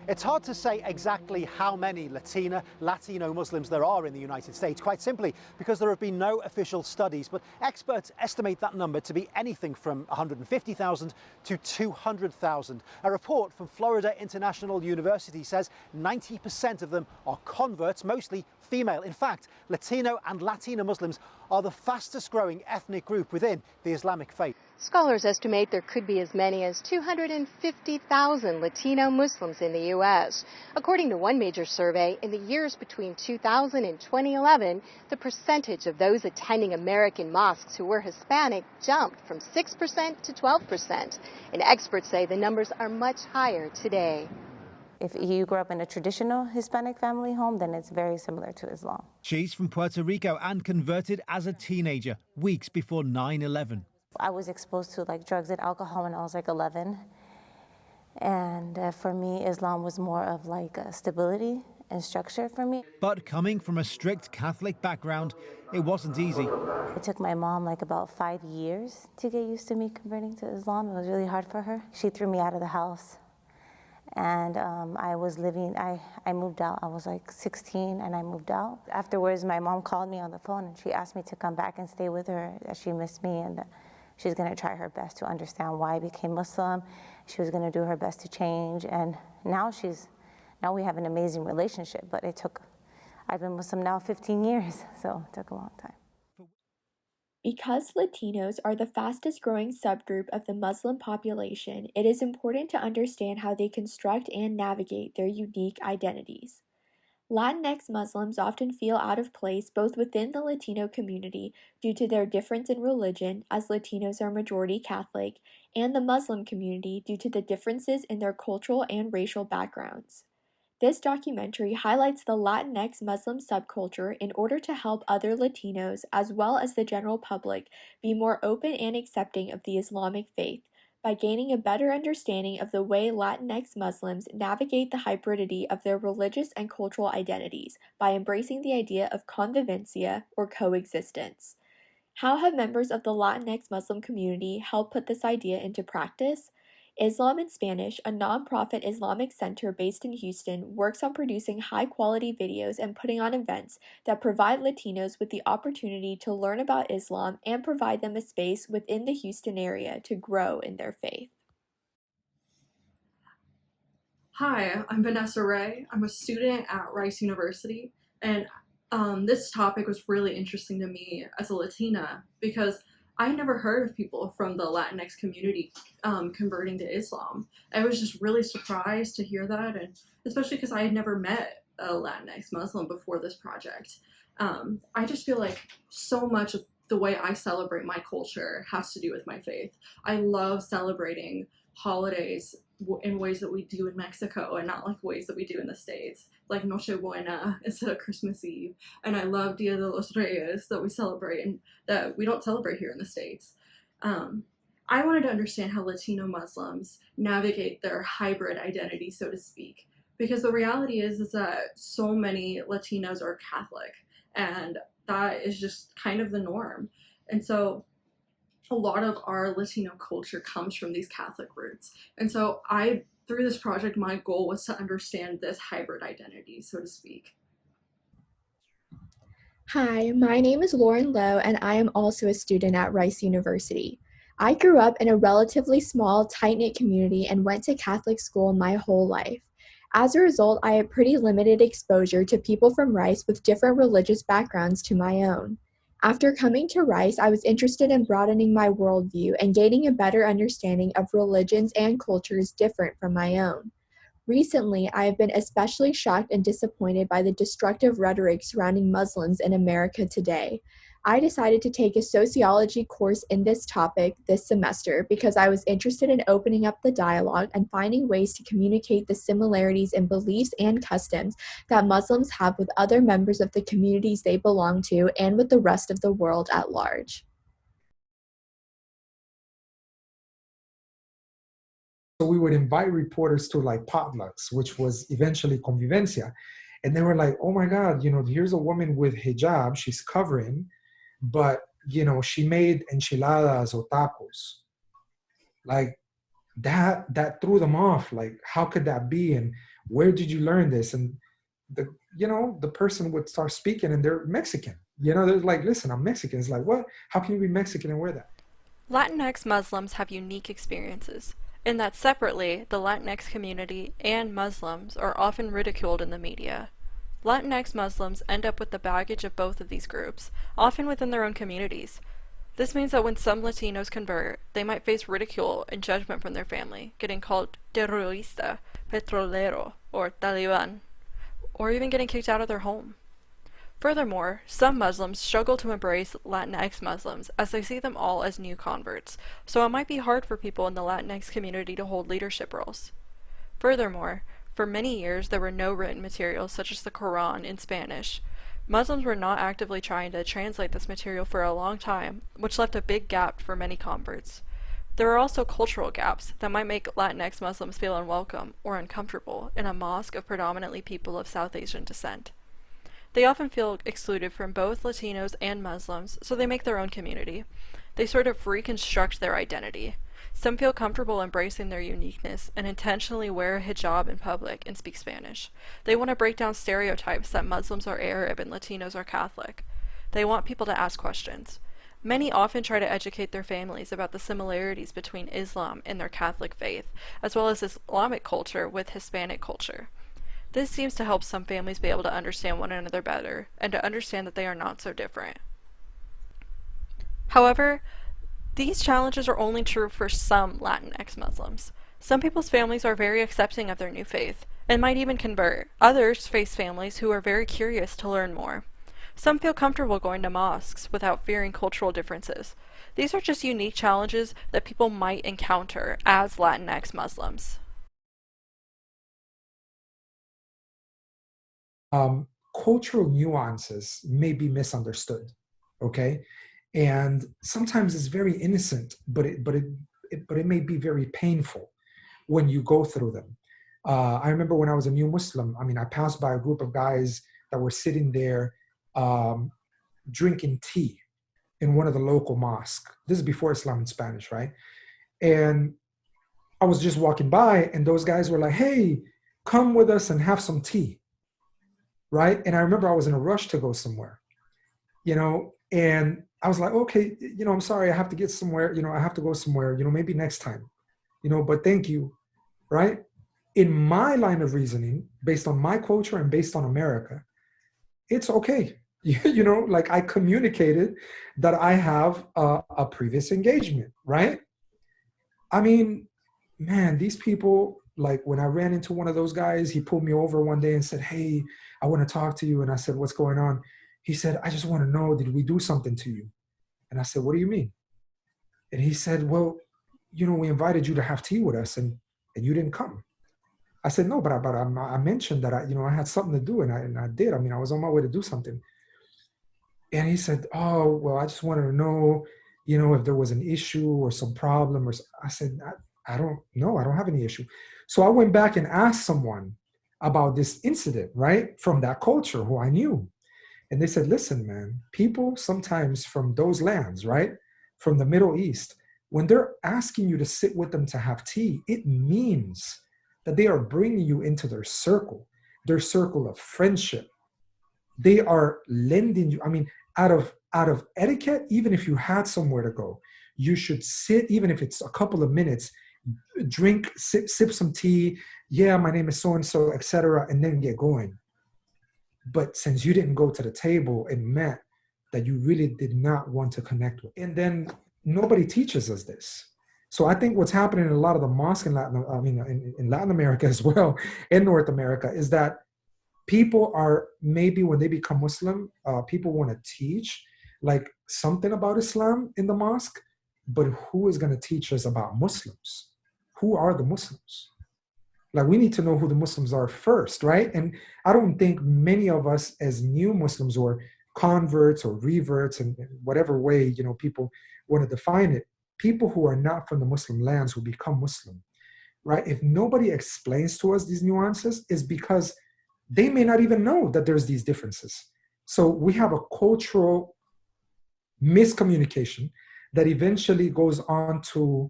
It's hard to say exactly how many Latino Muslims there are in the United States, quite simply because there have been no official studies, but experts estimate that number to be anything from 150,000 to 200,000. A report from Florida International University says 90% of them are converts, mostly female. In fact, Latino and Latina Muslims are the fastest growing ethnic group within the Islamic faith. Scholars estimate there could be as many as 250,000 Latino Muslims in the U.S. According to one major survey, in the years between 2000 and 2011, the percentage of those attending American mosques who were Hispanic jumped from 6% to 12%. And experts say the numbers are much higher today. If you grew up in a traditional Hispanic family home, then it's very similar to Islam. She's from Puerto Rico and converted as a teenager, weeks before 9/11. I was exposed to drugs and alcohol when I was 11. And for me, Islam was more of a stability and structure for me. But coming from a strict Catholic background, it wasn't easy. It took my mom about 5 years to get used to me converting to Islam. It was really hard for her. She threw me out of the house. And I moved out. I was 16 and I moved out. Afterwards, my mom called me on the phone and she asked me to come back and stay with her, that she missed me and that she's going to try her best to understand why I became Muslim. She was going to do her best to change. And now we have an amazing relationship, but I've been Muslim now 15 years, so it took a long time. Because Latinos are the fastest growing subgroup of the Muslim population, it is important to understand how they construct and navigate their unique identities. Latinx Muslims often feel out of place both within the Latino community due to their difference in religion, as Latinos are majority Catholic, and the Muslim community due to the differences in their cultural and racial backgrounds. This documentary highlights the Latinx Muslim subculture in order to help other Latinos, as well as the general public, be more open and accepting of the Islamic faith, by gaining a better understanding of the way Latinx Muslims navigate the hybridity of their religious and cultural identities by embracing the idea of convivencia or coexistence. How have members of the Latinx Muslim community helped put this idea into practice? Islam in Spanish, a nonprofit Islamic center based in Houston, works on producing high-quality videos and putting on events that provide Latinos with the opportunity to learn about Islam and provide them a space within the Houston area to grow in their faith. Hi, I'm Vanessa Ray. I'm a student at Rice University, and this topic was really interesting to me as a Latina because I had never heard of people from the Latinx community converting to Islam. I was just really surprised to hear that, and especially because I had never met a Latinx Muslim before this project. I just feel like so much of the way I celebrate my culture has to do with my faith. I love celebrating holidays in ways that we do in Mexico and not like ways that we do in the States, like Nochebuena instead of Christmas Eve. And I love Dia de los Reyes that we celebrate and that we don't celebrate here in the States. I wanted to understand how Latino Muslims navigate their hybrid identity, so to speak, because the reality is that so many Latinos are Catholic, and that is just kind of the norm. And so a lot of our Latino culture comes from these Catholic roots. And so through this project, my goal was to understand this hybrid identity, so to speak. Hi, my name is Lauren Lowe, and I am also a student at Rice University. I grew up in a relatively small, tight-knit community and went to Catholic school my whole life. As a result, I had pretty limited exposure to people from Rice with different religious backgrounds to my own. After coming to Rice, I was interested in broadening my worldview and gaining a better understanding of religions and cultures different from my own. Recently, I have been especially shocked and disappointed by the destructive rhetoric surrounding Muslims in America today. I decided to take a sociology course in this topic this semester because I was interested in opening up the dialogue and finding ways to communicate the similarities in beliefs and customs that Muslims have with other members of the communities they belong to and with the rest of the world at large. So we would invite reporters to potlucks, which was eventually convivencia. And they were like, oh my God, here's a woman with hijab, she's covering, but, she made enchiladas or tacos. that threw them off. Like, how could that be? And where did you learn this? And the person would start speaking and they're Mexican. They're like, listen, I'm Mexican. It's like, what? How can you be Mexican and wear that? Latinx Muslims have unique experiences, in that separately, the Latinx community and Muslims are often ridiculed in the media. Latinx Muslims end up with the baggage of both of these groups, often within their own communities. This means that when some Latinos convert, they might face ridicule and judgment from their family, getting called terrorista, petrolero, or Taliban, or even getting kicked out of their home. Furthermore, some Muslims struggle to embrace Latinx Muslims as they see them all as new converts, so it might be hard for people in the Latinx community to hold leadership roles. Furthermore, for many years there were no written materials such as the Quran in Spanish. Muslims were not actively trying to translate this material for a long time, which left a big gap for many converts. There are also cultural gaps that might make Latinx Muslims feel unwelcome or uncomfortable in a mosque of predominantly people of South Asian descent. They often feel excluded from both Latinos and Muslims, so they make their own community. They sort of reconstruct their identity. Some feel comfortable embracing their uniqueness and intentionally wear a hijab in public and speak Spanish. They want to break down stereotypes that Muslims are Arab and Latinos are Catholic. They want people to ask questions. Many often try to educate their families about the similarities between Islam and their Catholic faith, as well as Islamic culture with Hispanic culture. This seems to help some families be able to understand one another better, and to understand that they are not so different. However, these challenges are only true for some Latinx Muslims. Some people's families are very accepting of their new faith, and might even convert. Others face families who are very curious to learn more. Some feel comfortable going to mosques without fearing cultural differences. These are just unique challenges that people might encounter as Latinx Muslims. Cultural nuances may be misunderstood, okay? And sometimes it's very innocent, but it may be very painful when you go through them. I remember when I was a new Muslim, I passed by a group of guys that were sitting there drinking tea in one of the local mosques. This is before Islam in Spanish, right? And I was just walking by and those guys were like, hey, come with us and have some tea, right? And I remember I was in a rush to go somewhere, and I was like, okay, I'm sorry, I have to get somewhere, I have to go somewhere, maybe next time, but thank you, right? In my line of reasoning, based on my culture and based on America, it's okay. Like I communicated that I have a previous engagement, right? Man, these people, like when I ran into one of those guys, he pulled me over one day and said, hey, I want to talk to you. And I said, what's going on? He said, I just want to know, did we do something to you? And I said, what do you mean? And he said, well, we invited you to have tea with us and you didn't come. I said, no, but I mentioned that I had something to do and I did. I was on my way to do something. And he said, oh, well, I just wanted to know, if there was an issue or some problem. I said, I don't know. I don't have any issue. So I went back and asked someone about this incident, right? From that culture who I knew. And they said, listen, man, people sometimes from those lands, right? From the Middle East, when they're asking you to sit with them to have tea, it means that they are bringing you into their circle of friendship. They are lending you, out of etiquette, even if you had somewhere to go, you should sit, even if it's a couple of minutes, drink, sip some tea. Yeah, my name is so-and-so, etc., and then get going. But since you didn't go to the table, it meant that you really did not want to connect with. And then nobody teaches us this. So I think what's happening in a lot of the mosques in Latin America as well, in North America, is that people are, maybe when they become Muslim, people want to teach like something about Islam in the mosque, but who is going to teach us about Muslims? Who are the Muslims? Like, we need to know who the Muslims are first, right? And I don't think many of us as new Muslims or converts or reverts, and whatever way, people want to define it, people who are not from the Muslim lands who become Muslim, right? If nobody explains to us these nuances, is because they may not even know that there's these differences. So we have a cultural miscommunication that eventually goes on to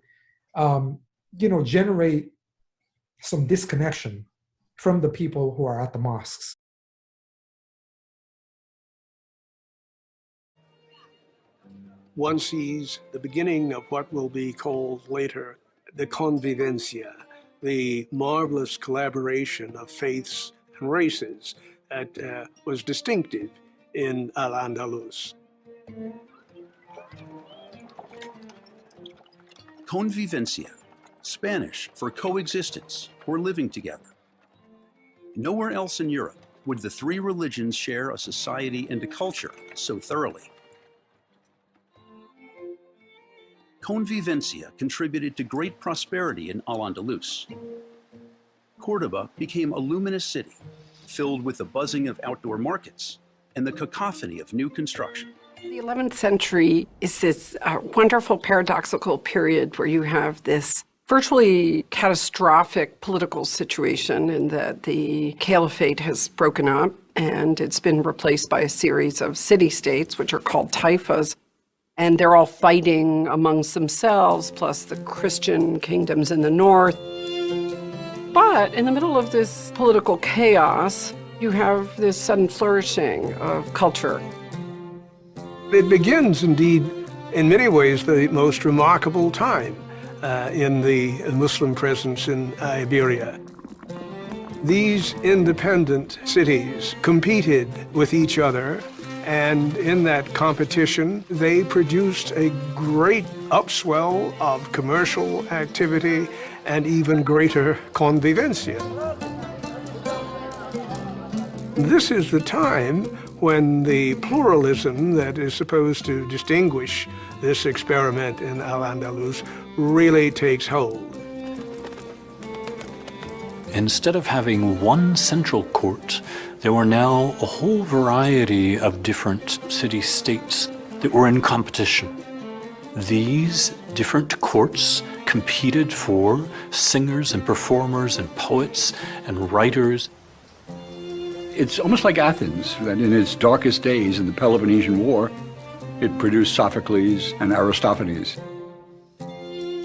generate some disconnection from the people who are at the mosques. One sees the beginning of what will be called later the convivencia, the marvelous collaboration of faiths and races that was distinctive in Al-Andalus. Convivencia, Spanish for coexistence or living together. Nowhere else in Europe would the three religions share a society and a culture so thoroughly. Convivencia contributed to great prosperity in Al-Andalus. Cordoba became a luminous city, filled with the buzzing of outdoor markets and the cacophony of new construction. The 11th century is this wonderful paradoxical period where you have this virtually catastrophic political situation in that the caliphate has broken up and it's been replaced by a series of city-states, which are called taifas. And they're all fighting amongst themselves, plus the Christian kingdoms in the north. But in the middle of this political chaos, you have this sudden flourishing of culture. It begins, indeed, in many ways, the most remarkable time in the Muslim presence in Iberia. These independent cities competed with each other, and in that competition, they produced a great upswell of commercial activity and even greater convivencia. This is the time when the pluralism that is supposed to distinguish this experiment in Al-Andalus really takes hold. Instead of having one central court, there were now a whole variety of different city-states that were in competition. These different courts competed for singers and performers and poets and writers. It's almost like Athens, that in its darkest days in the Peloponnesian War, it produced Sophocles and Aristophanes.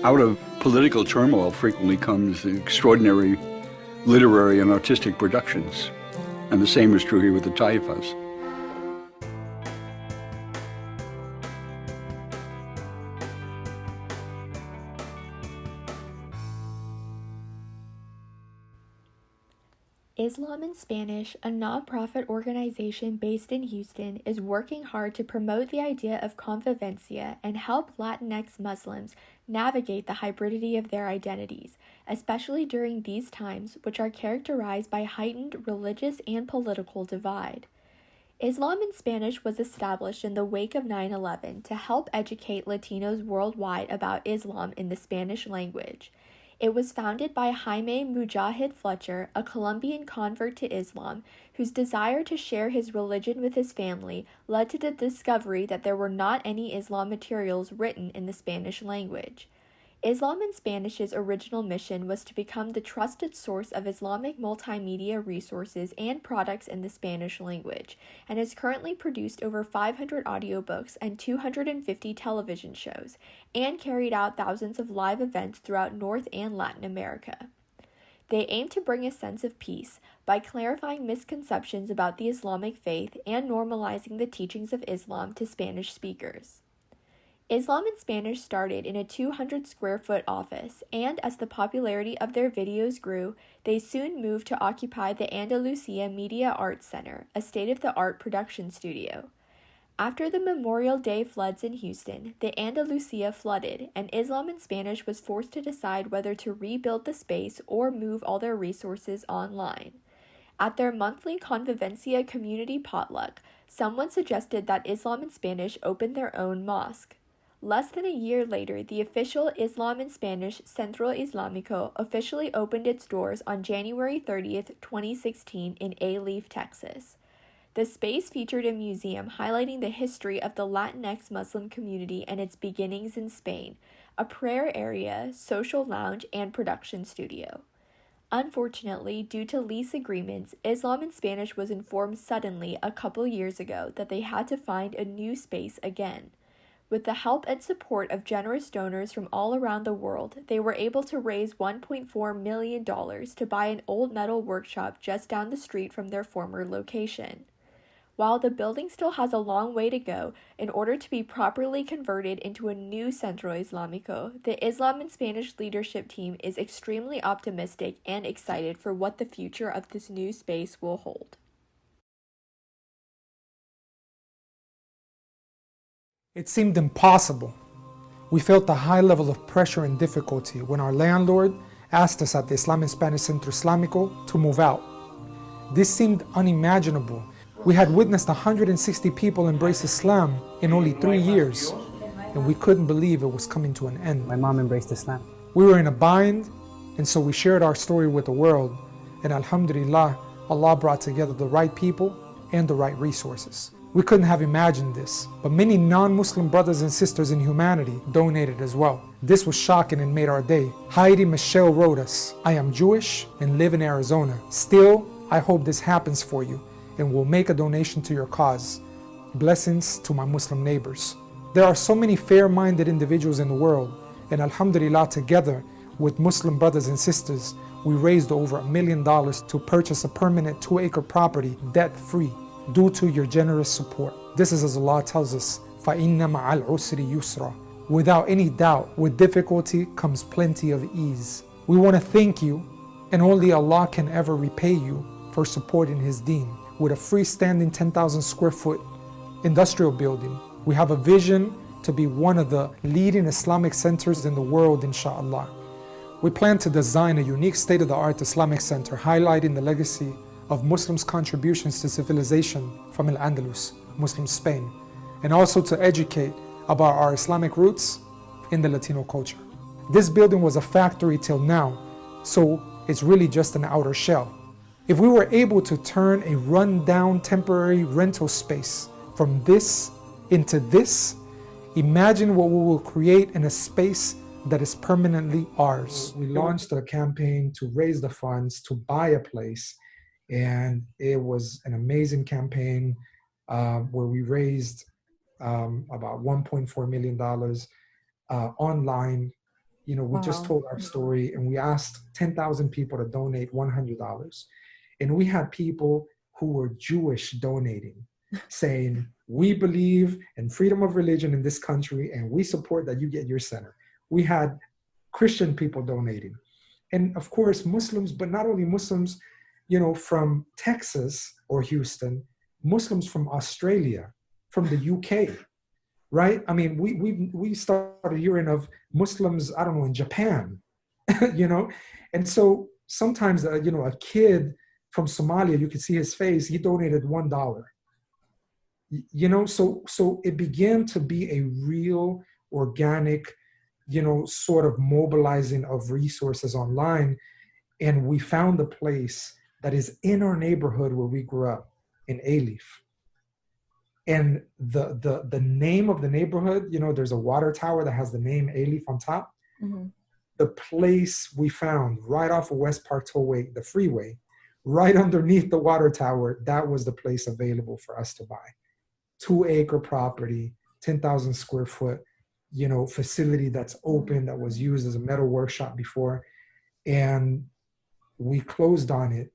Out of political turmoil frequently comes extraordinary literary and artistic productions. And the same is true here with the taifas. Islam in Spanish, a nonprofit organization based in Houston, is working hard to promote the idea of convivencia and help Latinx Muslims navigate the hybridity of their identities, especially during these times, which are characterized by heightened religious and political divide. Islam in Spanish was established in the wake of 9/11 to help educate Latinos worldwide about Islam in the Spanish language. It was founded by Jaime Mujahid Fletcher, a Colombian convert to Islam, whose desire to share his religion with his family led to the discovery that there were not any Islam materials written in the Spanish language. Islam in Spanish's original mission was to become the trusted source of Islamic multimedia resources and products in the Spanish language, and has currently produced over 500 audiobooks and 250 television shows, and carried out thousands of live events throughout North and Latin America. They aim to bring a sense of peace by clarifying misconceptions about the Islamic faith and normalizing the teachings of Islam to Spanish speakers. Islam in Spanish started in a 200-square-foot office, and as the popularity of their videos grew, they soon moved to occupy the Andalusia Media Arts Center, a state-of-the-art production studio. After the Memorial Day floods in Houston, the Andalusia flooded, and Islam in Spanish was forced to decide whether to rebuild the space or move all their resources online. At their monthly Convivencia community potluck, someone suggested that Islam in Spanish open their own mosque. Less than a year later, the official Islam in Spanish Centro Islámico officially opened its doors on January 30th, 2016 in Alief, Texas. The space featured a museum highlighting the history of the Latinx-Muslim community and its beginnings in Spain, a prayer area, social lounge, and production studio. Unfortunately, due to lease agreements, Islam in Spanish was informed suddenly a couple years ago that they had to find a new space again. With the help and support of generous donors from all around the world, they were able to raise $1.4 million to buy an old metal workshop just down the street from their former location. While the building still has a long way to go in order to be properly converted into a new Centro Islámico, the Islam in Spanish leadership team is extremely optimistic and excited for what the future of this new space will hold. It seemed impossible. We felt a high level of pressure and difficulty when our landlord asked us at the Islam in Spanish Centro Islámico to move out. This seemed unimaginable. We had witnessed 160 people embrace Islam in only 3 years, and we couldn't believe it was coming to an end. My mom embraced Islam. We were in a bind, and so we shared our story with the world, and alhamdulillah, Allah brought together the right people and the right resources. We couldn't have imagined this, but many non-Muslim brothers and sisters in humanity donated as well. This was shocking and made our day. Heidi Michelle wrote us, "I am Jewish and live in Arizona. Still, I hope this happens for you and will make a donation to your cause. Blessings to my Muslim neighbors." There are so many fair-minded individuals in the world, and alhamdulillah, together with Muslim brothers and sisters, we raised over $1 million to purchase a permanent 2-acre property debt-free due to your generous support. This is as Allah tells us, فَإِنَّ مَعَ الْعُسْرِ يُسْرًا. Without any doubt, with difficulty comes plenty of ease. We want to thank you, and only Allah can ever repay you for supporting His deen. With a freestanding 10,000 square foot industrial building, we have a vision to be one of the leading Islamic centers in the world, inshallah. We plan to design a unique state-of-the-art Islamic center highlighting the legacy of Muslims' contributions to civilization from Al-Andalus, Muslim Spain, and also to educate about our Islamic roots in the Latino culture. This building was a factory till now, so it's really just an outer shell. If we were able to turn a run-down temporary rental space from this into this, imagine what we will create in a space that is permanently ours. We launched a campaign to raise the funds to buy a place, and it was an amazing campaign where we raised about $1.4 million online. You know, we just told our story, and we asked 10,000 people to donate $100. And we had people who were Jewish donating, saying, "We believe in freedom of religion in this country, and we support that you get your center." We had Christian people donating. And of course, Muslims, but not only Muslims, you know, from Texas or Houston, Muslims from Australia, from the UK, right? I mean, we started hearing of Muslims, I don't know, in Japan, you know? And so sometimes, you know, a kid from Somalia, you could see his face, he donated $1. You know, so it began to be a real organic, you know, sort of mobilizing of resources online. And we found a place that is in our neighborhood where we grew up, in Alif. And the name of the neighborhood, you know, there's a water tower that has the name Alif on top. Mm-hmm. The place we found right off of West Park Tollway, the freeway, right underneath the water tower, that was the place available for us to buy. 2-acre property, 10,000 square foot, you know, facility that's open, that was used as a metal workshop before. And we closed on it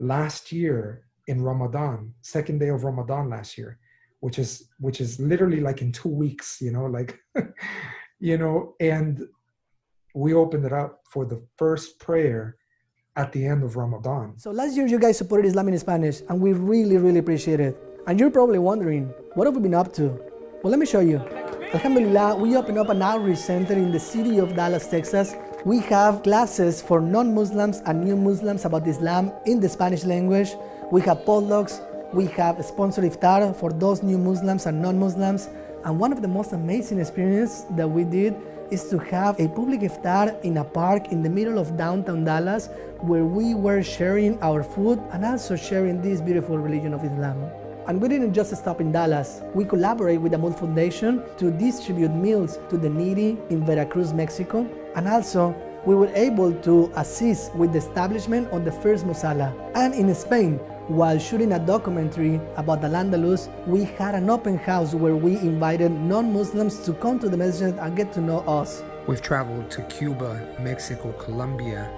last year in Ramadan, second day of Ramadan last year, which is literally like in 2 weeks, you know, like, you know, and we opened it up for the first prayer at the end of Ramadan. So last year you guys supported Islam in Spanish, and we really, really appreciate it. And you're probably wondering, what have we been up to? Well, let me show you. Alhamdulillah, we opened up an outreach center in the city of Dallas, Texas. We have classes for non-Muslims and new Muslims about Islam in the Spanish language. We have potlucks. We have sponsored iftar for those new Muslims and non-Muslims. And one of the most amazing experiences that we did is to have a public iftar in a park in the middle of downtown Dallas, where we were sharing our food and also sharing this beautiful religion of Islam. And we didn't just stop in Dallas. We collaborate with the Mood Foundation to distribute meals to the needy in Veracruz, Mexico. And also, we were able to assist with the establishment of the first musala. And in Spain, while shooting a documentary about Al-Andalus, we had an open house where we invited non-Muslims to come to the masjid and get to know us. We've traveled to Cuba, Mexico, Colombia,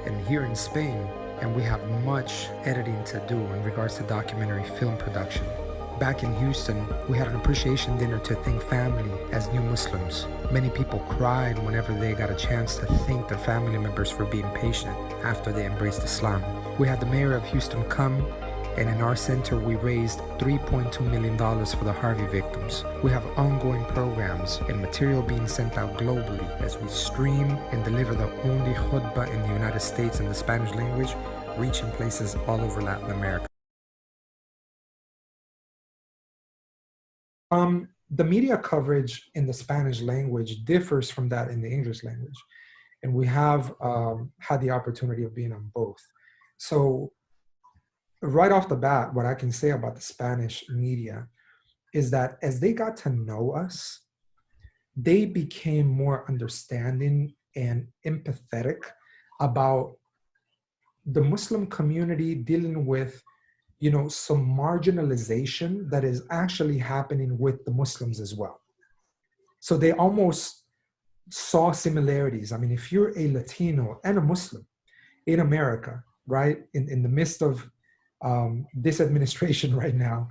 and here in Spain, and we have much editing to do in regards to documentary film production. Back in Houston, we had an appreciation dinner to thank family as new Muslims. Many people cried whenever they got a chance to thank their family members for being patient after they embraced Islam. We had the mayor of Houston come, and in our center we raised $3.2 million for the Harvey victims. We have ongoing programs and material being sent out globally as we stream and deliver the only khutbah in the United States in the Spanish language, reaching places all over Latin America. The media coverage in the Spanish language differs from that in the English language. And we have had the opportunity of being on both. So right off the bat, what I can say about the Spanish media is that as they got to know us, they became more understanding and empathetic about the Muslim community dealing with, you know, some marginalization that is actually happening with the Muslims as well. So they almost saw similarities. I mean, if you're a Latino and a Muslim in America, right, in the midst of this administration right now,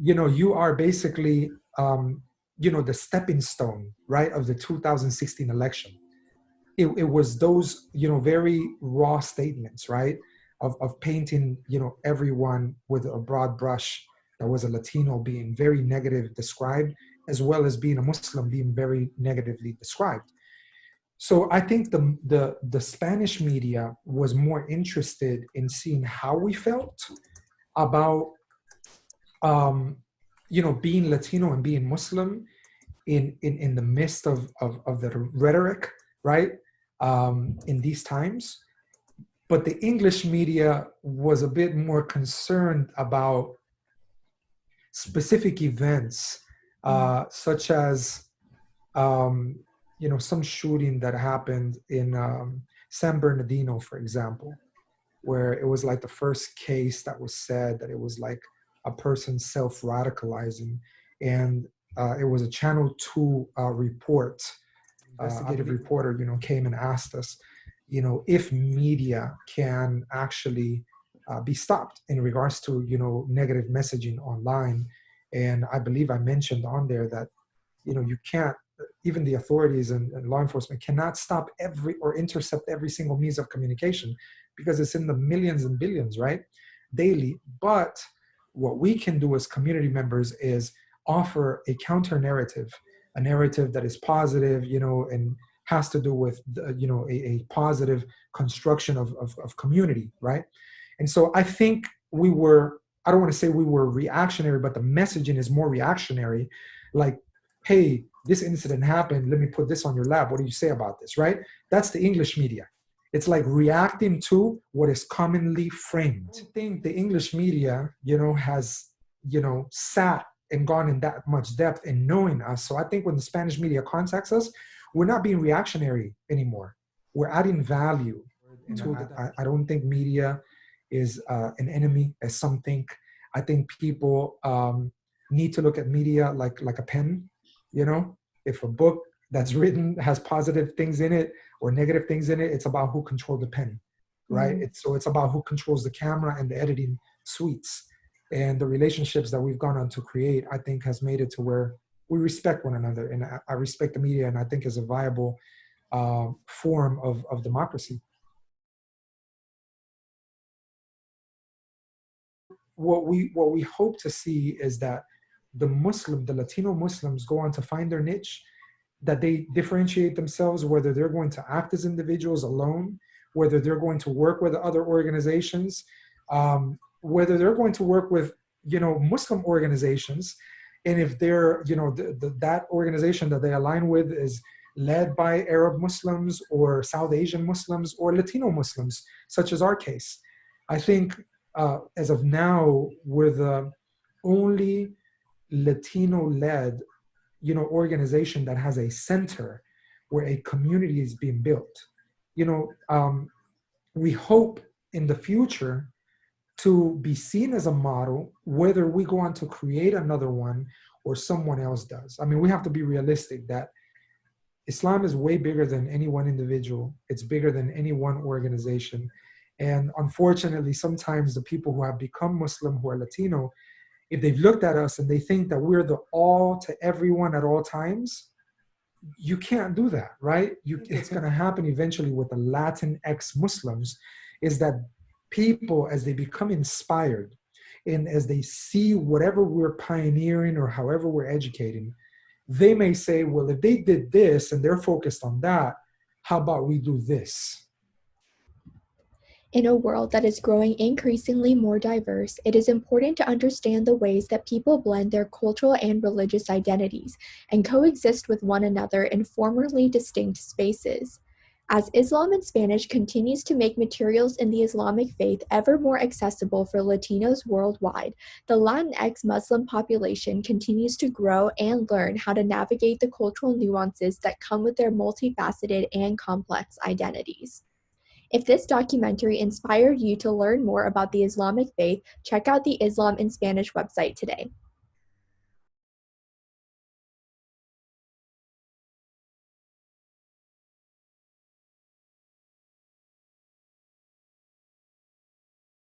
you know, you are basically, you know, the stepping stone, right, of the 2016 election. It was those, you know, very raw statements, right, of painting, you know, everyone with a broad brush that was a Latino being very negative described, as well as being a Muslim being very negatively described. So I think the Spanish media was more interested in seeing how we felt about, you know, being Latino and being Muslim in the midst of the rhetoric, right, in these times. But the English media was a bit more concerned about specific events, such as, you know, some shooting that happened in San Bernardino, for example, where it was like the first case that was said that it was like a person self-radicalizing. And it was a Channel 2 report, investigative reporter, you know, came and asked us, you know, if media can actually be stopped in regards to, you know, negative messaging online. And I believe I mentioned on there that, you know, you can't, even the authorities and law enforcement cannot stop or intercept every single means of communication because it's in the millions and billions, right, daily. But what we can do as community members is offer a counter narrative, a narrative that is positive, you know, and has to do with, you know, a positive construction of community, right? And so I think we were, I don't want to say we were reactionary, but the messaging is more reactionary. Like, hey, this incident happened, let me put this on your lap. What do you say about this, right? That's the English media. It's like reacting to what is commonly framed. I think the English media, you know, has, you know, sat and gone in that much depth in knowing us. So I think when the Spanish media contacts us, we're not being reactionary anymore. We're adding value to that. I don't think media is an enemy, as some think. I think people need to look at media like a pen. You know, if a book that's written has positive things in it or negative things in it, it's about who controls the pen, right? So it's about who controls the camera and the editing suites. And the relationships that we've gone on to create, I think, has made it to where we respect one another. And I respect the media, and I think is a viable form of democracy. What we hope to see is that the Latino Muslims go on to find their niche, that they differentiate themselves, whether they're going to act as individuals alone, whether they're going to work with other organizations, whether they're going to work with, you know, Muslim organizations. And if they're, you know, that organization that they align with is led by Arab Muslims or South Asian Muslims or Latino Muslims, such as our case. I think as of now, we're the only Latino-led, you know, organization that has a center where a community is being built. we hope in the future to be seen as a model, whether we go on to create another one or someone else does. I mean, we have to be realistic that Islam is way bigger than any one individual. It's bigger than any one organization. And unfortunately, sometimes the people who have become Muslim, who are Latino, if they've looked at us and they think that we're the all to everyone at all times, you can't do that, right? It's going to happen eventually with the Latinx-Muslims, is that people, as they become inspired and as they see whatever we're pioneering or however we're educating, they may say, well, if they did this and they're focused on that, how about we do this? In a world that is growing increasingly more diverse, it is important to understand the ways that people blend their cultural and religious identities and coexist with one another in formerly distinct spaces. As Islam in Spanish continues to make materials in the Islamic faith ever more accessible for Latinos worldwide, the Latinx Muslim population continues to grow and learn how to navigate the cultural nuances that come with their multifaceted and complex identities. If this documentary inspired you to learn more about the Islamic faith, check out the Islam in Spanish website today.